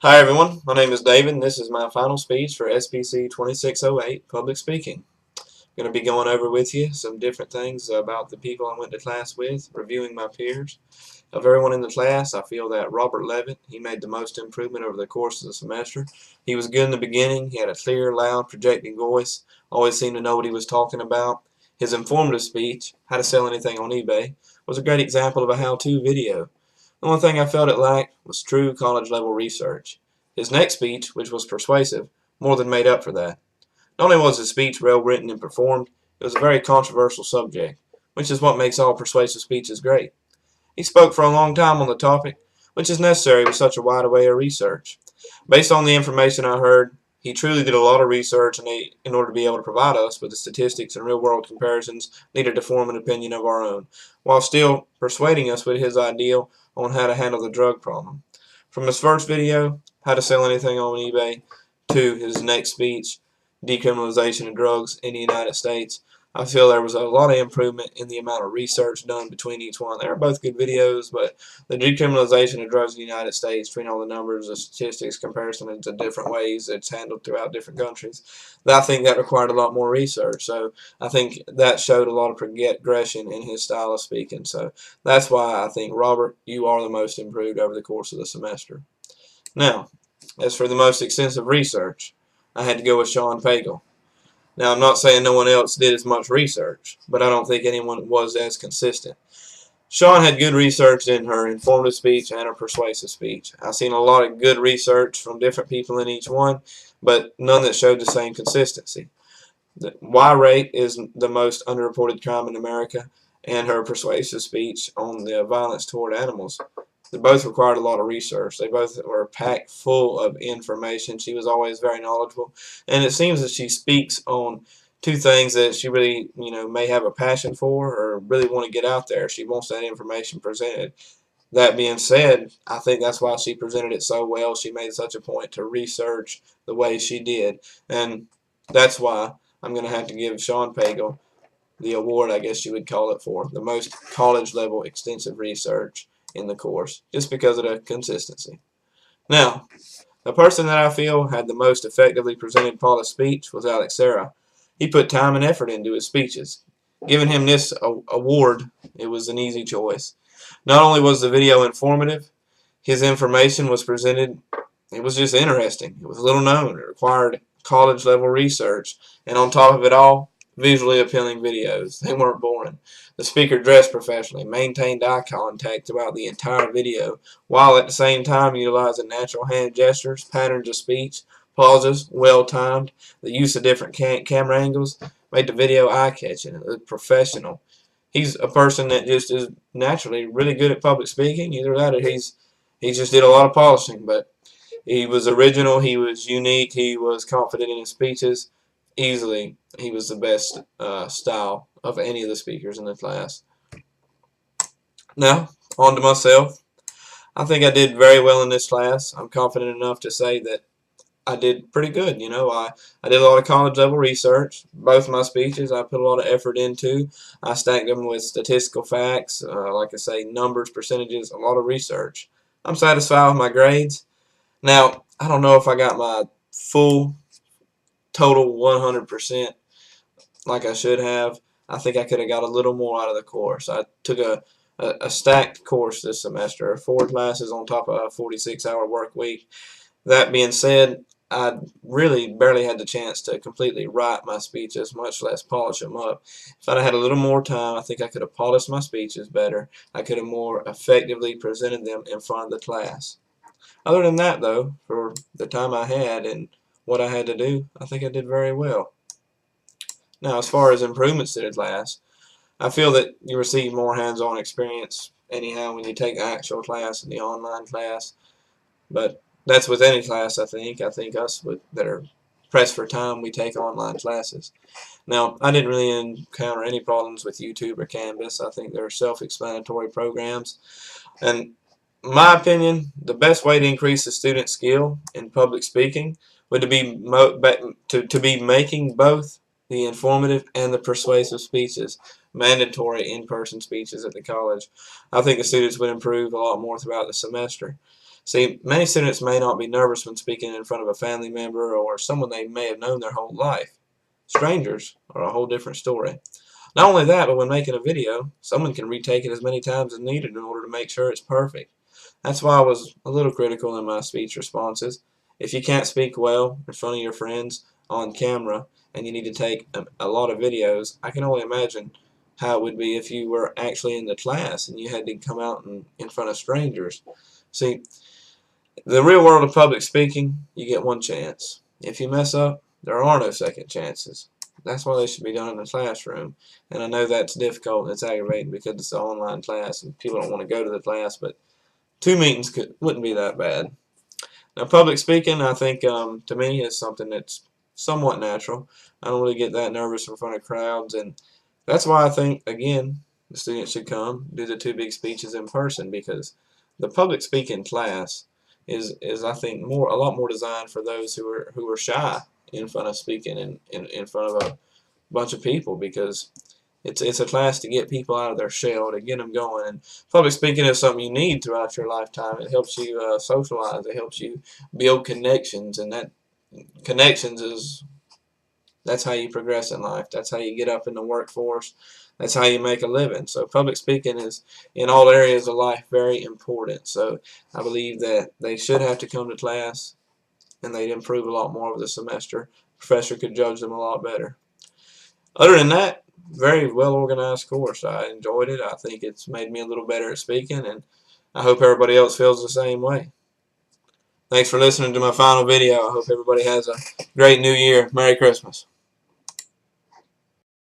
Hi everyone, my name is David and this is my final speech for SPC 2608, Public Speaking. I'm going to be going over with you some different things about the people I went to class with, reviewing my peers. Of everyone in the class, I feel that Robert Levitt, he made the most improvement over the course of the semester. He was good in the beginning, he had a clear, loud, projecting voice, always seemed to know what he was talking about. His informative speech, How to Sell Anything on eBay, was a great example of a how-to video. The only thing I felt it lacked was true college-level research. His next speech, which was persuasive, more than made up for that. Not only was his speech well written and performed, it was a very controversial subject, which is what makes all persuasive speeches great. He spoke for a long time on the topic, which is necessary with such a wide array of research. Based on the information I heard, he truly did a lot of research in order to be able to provide us with the statistics and real-world comparisons needed to form an opinion of our own, while still persuading us with his ideal on how to handle the drug problem. From his first video, How to Sell Anything on eBay, to his next speech, Decriminalization of Drugs in the United States, I feel there was a lot of improvement in the amount of research done between each one. They are both good videos, but the decriminalization of drugs in the United States, between all the numbers, the statistics, comparison into different ways it's handled throughout different countries, I think that required a lot more research. So I think that showed a lot of progression in his style of speaking. So that's why I think, Robert, you are the most improved over the course of the semester. Now, as for the most extensive research, I had to go with Sean Pagel. Now, I'm not saying no one else did as much research, but I don't think anyone was as consistent. Sean had good research in her informative speech and her persuasive speech. I've seen a lot of good research from different people in each one, but none that showed the same consistency. The Y rate is the most underreported crime in America, and her persuasive speech on the violence toward animals. They both required a lot of research. They both were packed full of information. She was always very knowledgeable, and it seems that she speaks on two things that she really, may have a passion for or really want to get out there. She wants that information presented. That being said, I think that's why she presented it so well. She made such a point to research the way she did, and that's why I'm going to have to give Sean Pagel the award, I guess you would call it, for the most college-level extensive research in the course, just because of the consistency. Now, the person that I feel had the most effectively presented polished speech was Alex Serra. He put time and effort into his speeches. Giving him this award, it was an easy choice. Not only was the video informative, his information was presented, it was just interesting. It was little known. It required college level research. And on top of it all, visually appealing videos. They weren't boring. The speaker dressed professionally, maintained eye contact throughout the entire video, while at the same time utilizing natural hand gestures, patterns of speech, pauses, well timed, the use of different camera angles, made the video eye-catching. It looked professional. He's a person that just is naturally really good at public speaking. Either that or he just did a lot of polishing, but he was original, he was unique, he was confident in his speeches. Easily, he was the best style of any of the speakers in the class. Now, on to myself. I think I did very well in this class. I'm confident enough to say that I did pretty good. I did a lot of college level research. Both my speeches I put a lot of effort into. I stacked them with statistical facts, like I say, numbers, percentages, a lot of research. I'm satisfied with my grades. Now, I don't know if I got my full total 100% like I should have. I think I could have got a little more out of the course. I took a stacked course this semester, 4 classes on top of a 46-hour work week. That being said, I really barely had the chance to completely write my speeches, much less polish them up. If I'd had a little more time, I think I could have polished my speeches better. I could have more effectively presented them in front of the class. Other than that, though, for the time I had and what I had to do, I think I did very well. Now, as far as improvements to the class, I feel that you receive more hands-on experience anyhow when you take the actual class and the online class. But that's with any class, I think. I think us that are pressed for time, we take online classes. Now, I didn't really encounter any problems with YouTube or Canvas. I think they're self-explanatory programs. And in my opinion, the best way to increase the student's skill in public speaking would to be making both the informative and the persuasive speeches mandatory in-person speeches at the college. I think the students would improve a lot more throughout the semester. See, many students may not be nervous when speaking in front of a family member or someone they may have known their whole life. Strangers are a whole different story. Not only that, but when making a video, someone can retake it as many times as needed in order to make sure it's perfect. That's why I was a little critical in my speech responses. If you can't speak well in front of your friends on camera and you need to take a lot of videos, I can only imagine how it would be if you were actually in the class and you had to come out in front of strangers. See, the real world of public speaking, you get one chance. If you mess up, there are no second chances. That's why they should be done in the classroom. And I know that's difficult and it's aggravating because it's an online class and people don't want to go to the class, but 2 meetings wouldn't be that bad. Now, public speaking, I think, to me, is something that's somewhat natural. I don't really get that nervous in front of crowds, and that's why I think, again, the students should come do the 2 big speeches in person, because the public speaking class is I think a lot more designed for those who are shy in front of speaking in front of a bunch of people, because it's a class to get people out of their shell, to get them going. And public speaking is something you need throughout your lifetime. It helps you socialize. It helps you build connections, and that that's how you progress in life. That's how you get up in the workforce. That's how you make a living. So public speaking is, in all areas of life, very important. So I believe that they should have to come to class, and they'd improve a lot more over the semester. The professor could judge them a lot better. Other than that, very well organized course. I enjoyed it. I think it's made me a little better at speaking, and I hope everybody else feels the same way. Thanks for listening to my final video. I hope everybody has a great new year. Merry Christmas.